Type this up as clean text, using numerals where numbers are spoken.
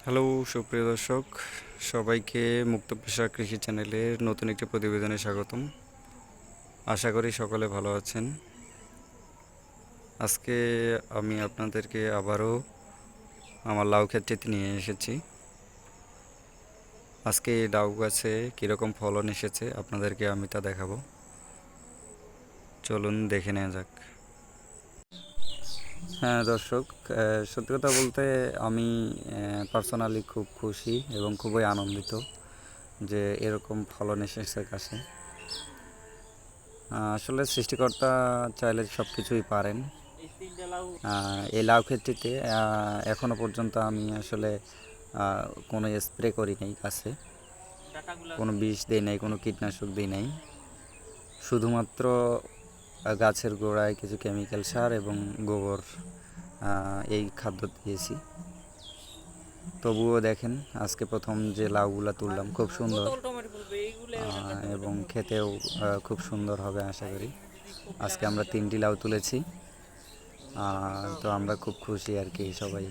Hello সুপ্রিয় দর্শক, সবাইকে মুক্ত পেশা কৃষি চ্যানেলের নতুন একটি প্রতিবেদনে স্বাগতম। আশা করি সকলে ভালো আছেন। আজকে আমি আপনাদেরকে আবারও আমার লাউ ক্ষেতটিতে নিয়ে এসেছি। আজকে এই লাউ গাছে কীরকম ফলন এসেছে আপনাদেরকে আমি তা দেখাবো। চলুন দেখে নেওয়া যাক। হ্যাঁ দর্শক, সত্যি কথা বলতে আমি পার্সোনালি খুব খুশি এবং খুবই আনন্দিত যে এরকম ফলন এসেছে গাছে। আসলে সৃষ্টিকর্তা চাইলে সব কিছুই পারেন। এই লাউ ক্ষেতটিতে এখনও পর্যন্ত আমি আসলে কোনো স্প্রে করি নাই গাছে, কোনো বিষ দিই নাই, কোনো কীটনাশক দিই নাই। শুধুমাত্র গাছের গোড়ায় কিছু কেমিক্যাল সার এবং গোবর এই খাদ্য দিয়েছি। তবুও দেখেন, আজকে প্রথম যে লাউগুলা তুললাম খুব সুন্দর এবং খেতেও খুব সুন্দর হবে আশা করি। আজকে আমরা 3টি লাউ তুলেছি, তো আমরা খুব খুশি আর কি সবাই।